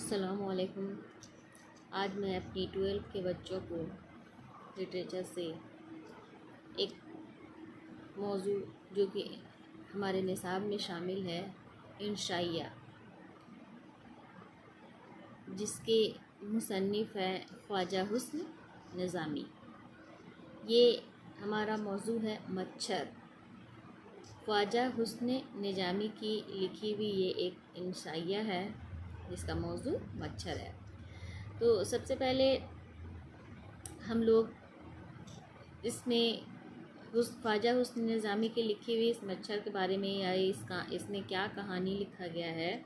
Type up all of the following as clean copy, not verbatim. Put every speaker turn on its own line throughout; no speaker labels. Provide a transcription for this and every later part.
अस्सलामुअलैकुम। आज मैं अपनी 12th के बच्चों को लिटरेचर से एक मौजू जो कि हमारे निसाब में शामिल है, इंशाइया, जिसके मुसन्निफ़ है ख्वाजा हुस्न निज़ामी। ये हमारा मौजू है मच्छर। ख्वाजा हुस्न निज़ामी की लिखी हुई ये एक इंशाइया है जिसका मौजू मच्छर है। तो सबसे पहले हम लोग इसमें ख्वाजा हुस्न निज़ामी की लिखी हुई इस मच्छर के बारे में या इसमें क्या कहानी लिखा गया है,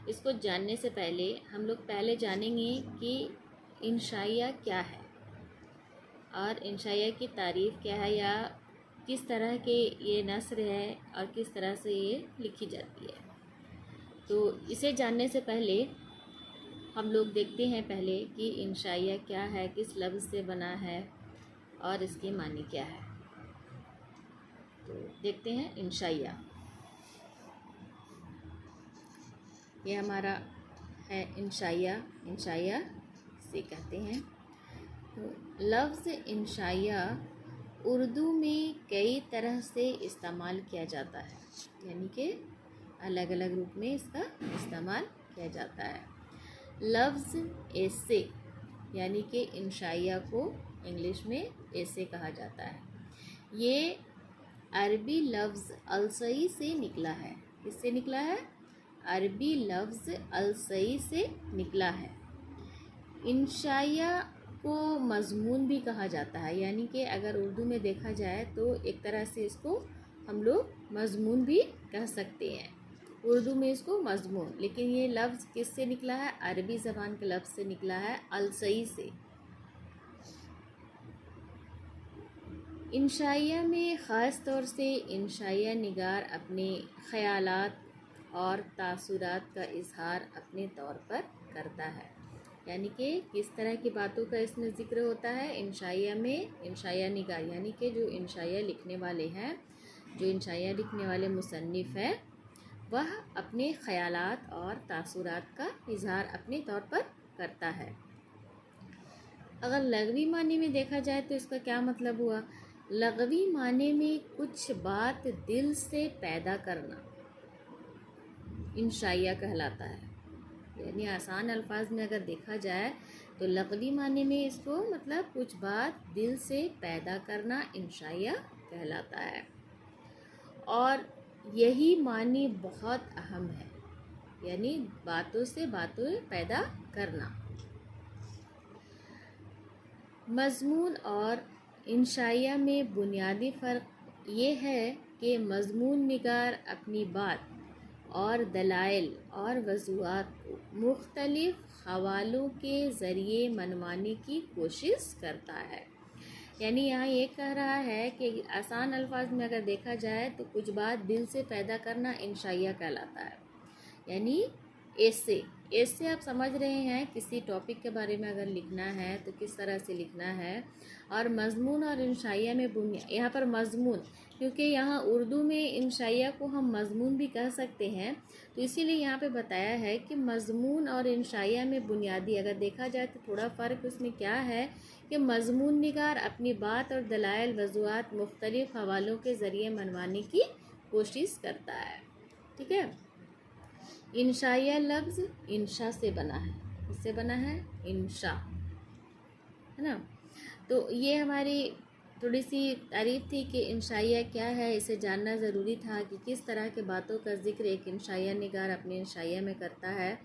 इसको जानने से पहले हम लोग पहले जानेंगे कि इंशाइया क्या है और इंशाइया की तारीफ़ क्या है, या किस तरह के ये नस्र है और किस तरह से ये लिखी जाती है। तो इसे जानने से पहले हम लोग देखते हैं पहले कि इंशाइया क्या है, किस लफ्ज़ से बना है और इसके मानी क्या है। तो देखते हैं इंशाइया। ये हमारा है इंशाइया। इंशाइया से कहते हैं। तो लफ्ज़ इंशाइया उर्दू में कई तरह से इस्तेमाल किया जाता है, यानी कि अलग अलग रूप में इसका इस्तेमाल किया जाता है। लफ्ज़ एसे, यानी कि इंशाइया को इंग्लिश में एसे कहा जाता है। ये अरबी लफ्ज़ अलसई से निकला है। किससे निकला है? अरबी लफ्ज़ अलसई से निकला है। इंशाइया को मज़मून भी कहा जाता है, यानी कि अगर उर्दू में देखा जाए तो एक तरह से इसको हम लोग मज़मून भी कह सकते हैं। उर्दू में इसको मज़मून, लेकिन ये लफ्ज़ किससे निकला है? अरबी ज़बान के लफ्ज़ से निकला है, अलसई से। इंशाइया में ख़ास तौर से इंशाइया निगार अपने ख़यालात और तासुरात का इजहार अपने तौर पर करता है, यानी कि किस तरह की बातों का इसमें ज़िक्र होता है इंशाइया में। इंशाइया निगार यानी कि जो इंशाइया लिखने वाले हैं, जो इंशाइया लिखने वाले मुसन्निफ़ है, वह अपने ख़यालात और तासुरात का इजहार अपने तौर पर करता है। अगर लगवी माने में देखा जाए तो इसका क्या मतलब हुआ? लगवी माने में कुछ बात दिल से पैदा करना इंशाइया कहलाता है। यानी आसान अल्फाज में अगर देखा जाए तो लगवी माने में इसको मतलब कुछ बात दिल से पैदा करना इंशाइया कहलाता है। और यही मानी बहुत अहम है, यानी बातों से बातें पैदा करना। मज़मून और इंशाइया में बुनियादी फ़र्क ये है कि मज़मून निगार अपनी बात और दलाइल और वज़ूआत को मुख्तलिफ़ हवालों के ज़रिए मनवाने की कोशिश करता है। यानी यहाँ ये कह रहा है कि आसान अल्फाज में अगर देखा जाए तो कुछ बात दिल से पैदा करना इंशाइया कहलाता है। यानी ऐसे आप समझ रहे हैं, किसी टॉपिक के बारे में अगर लिखना है तो किस तरह से लिखना है। और मज़मून और इंशाइया में यहाँ पर मज़मून, क्योंकि यहाँ उर्दू में इंशाइया को हम मज़मून भी कह सकते हैं, तो इसीलिए यहाँ पे बताया है कि मज़मून और इंशाइया में बुनियादी अगर देखा जाए तो थोड़ा फ़र्क उसमें क्या है कि मज़मून निगार अपनी बात और दलाइल वज़ूआत मुख्तलिफ़ हवालों के ज़रिए मनवाने की कोशिश करता है। ठीक है। इंशाइया लफ्ज़ इंशा से बना है। इससे बना है इंशा, है ना। तो ये हमारी थोड़ी सी तारीफ़ थी कि इंशाइया क्या है। इसे जानना ज़रूरी था कि किस तरह के बातों का ज़िक्र एक इंशाइया निगार अपने इंशाइया में करता है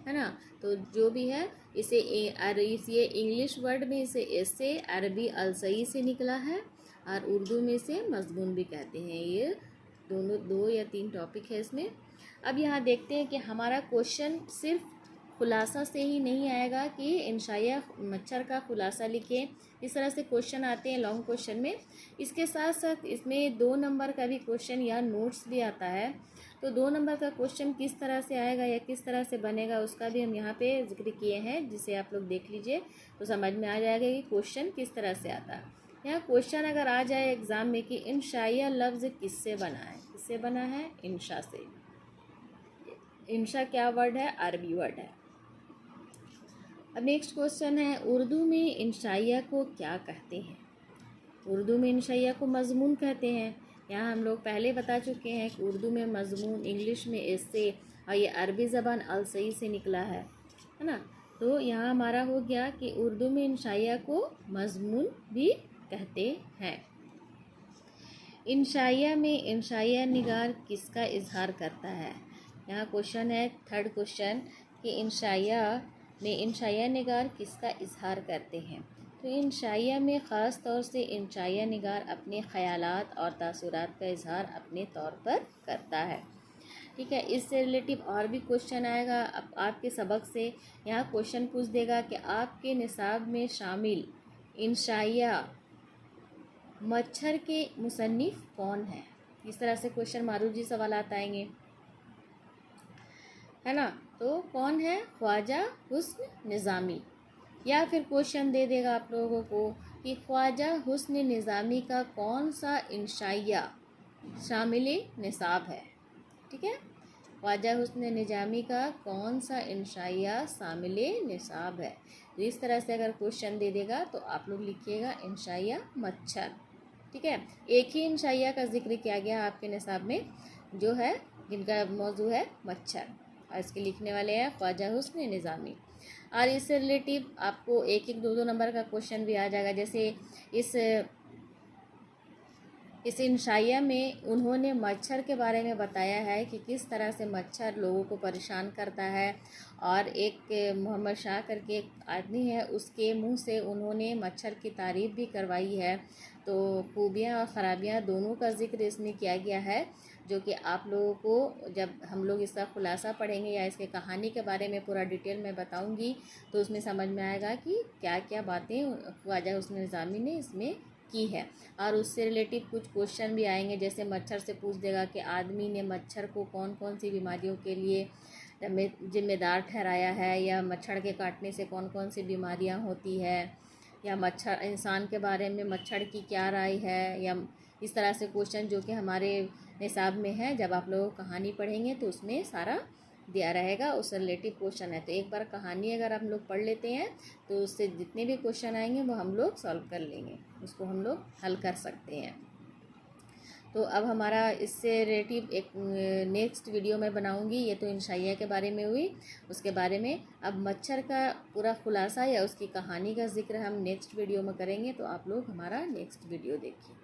ना। तो जो भी है इसे ये इंग्लिश वर्ड में इसे ऐसे अरबी अलसई से निकला है और उर्दू में इसे मज़मून भी कहते हैं। ये दोनों 2 या 3 टॉपिक है इसमें। अब यहाँ देखते हैं कि हमारा क्वेश्चन सिर्फ खुलासा से ही नहीं आएगा कि इंशाइया मच्छर का खुलासा लिखें। इस तरह से क्वेश्चन आते हैं लॉन्ग क्वेश्चन में। इसके साथ साथ इसमें 2 नंबर का भी क्वेश्चन या नोट्स भी आता है। तो 2 नंबर का क्वेश्चन किस तरह से आएगा या किस तरह से बनेगा उसका भी हम यहाँ पे जिक्र किए हैं, जिसे आप लोग देख लीजिए तो समझ में आ जाएगा कि क्वेश्चन किस तरह से आता है। यहाँ क्वेश्चन अगर आ जाए एग्ज़ाम में कि इंशाइया लफ्ज़ किससे बना है, किससे बना है? इंशा से। इंशा क्या वर्ड है? अरबी वर्ड है। अब नेक्स्ट क्वेश्चन है, उर्दू में इंशाइया को क्या कहते हैं? उर्दू में इंशाइया को मज़मून कहते हैं। यहाँ हम लोग पहले बता चुके हैं कि उर्दू में मज़मून, इंग्लिश में एस्से, और ये अरबी ज़बान अलसई से निकला है ना। तो यहाँ हमारा हो गया कि उर्दू में इंशाइया को मज़मून भी कहते हैं। इंशाइया में इंशाइया निगार किसका इजहार करता है? यहाँ क्वेश्चन है, थर्ड क्वेश्चन, कि इंशाइया में इंशाइया निगार किसका इजहार करते हैं? तो इंशाइया में ख़ास तौर से इंशाइया निगार अपने ख़यालात और तासुरात का इजहार अपने तौर पर करता है। ठीक है, इससे रिलेटिव और भी क्वेश्चन आएगा अब आपके सबक से। यहाँ क्वेश्चन पूछ देगा कि आपके निसाब में शामिल इंशाइया मच्छर के मुसन्निफ़ कौन है? इस तरह से क्वेश्चन मारूजी सवालात आएंगे, है ना। तो कौन है? ख्वाजा हुस्न निज़ामी। या फिर क्वेश्चन दे देगा आप लोगों को कि ख्वाजा हुस्न निज़ामी का कौन सा इंशाइया शामिल निसाब है? ठीक है, ख्वाजा हुस्न निज़ामी का कौन सा इंशाइया शामिल निसाब है? तो इस तरह से अगर क्वेश्चन दे देगा तो आप लोग लिखिएगा इंशाइया मच्छर। ठीक है, एक ही इंशाइया का जिक्र किया गया आपके निसाब में, जो है जिनका मौजू है मच्छर, और इसके लिखने वाले हैं ख्वाजा हुस्न निज़ामी। और इससे रिलेटिव आपको एक एक दो दो नंबर का क्वेश्चन भी आ जाएगा। जैसे इस इंशाइया में उन्होंने मच्छर के बारे में बताया है कि किस तरह से मच्छर लोगों को परेशान करता है, और एक मोहम्मद शाह करके एक आदमी है, उसके मुंह से उन्होंने मच्छर की तारीफ़ भी करवाई है। तो खूबियाँ और ख़राबियाँ दोनों का जिक्र इसमें किया गया है, जो कि आप लोगों को जब हम लोग इसका खुलासा पढ़ेंगे या इसके कहानी के बारे में पूरा डिटेल में बताऊंगी, तो उसमें समझ में आएगा कि क्या क्या बातें ख्वाजा हुस्न निज़ामी ने इसमें की है। और उससे रिलेटिव कुछ क्वेश्चन भी आएंगे, जैसे मच्छर से पूछ देगा कि आदमी ने मच्छर को कौन कौन सी बीमारियों के लिए जिम्मेदार ठहराया है, या मच्छर के काटने से कौन कौन सी बीमारियां होती है, या मच्छर इंसान के बारे में मच्छर की क्या राय है, या इस तरह से क्वेश्चन जो कि हमारे निसाब में है। जब आप लोग कहानी पढ़ेंगे तो उसमें सारा दिया रहेगा, उस रिलेटिव क्वेश्चन है। तो एक बार कहानी अगर हम लोग पढ़ लेते हैं तो उससे जितने भी क्वेश्चन आएंगे वो हम लोग सॉल्व कर लेंगे, उसको हम लोग हल कर सकते हैं। तो अब हमारा इससे रिलेटिव एक नेक्स्ट वीडियो में बनाऊंगी। ये तो इंशाइया के बारे में हुई, उसके बारे में अब मच्छर का पूरा खुलासा या उसकी कहानी का जिक्र हम नेक्स्ट वीडियो में करेंगे। तो आप लोग हमारा नेक्स्ट वीडियो देखिए।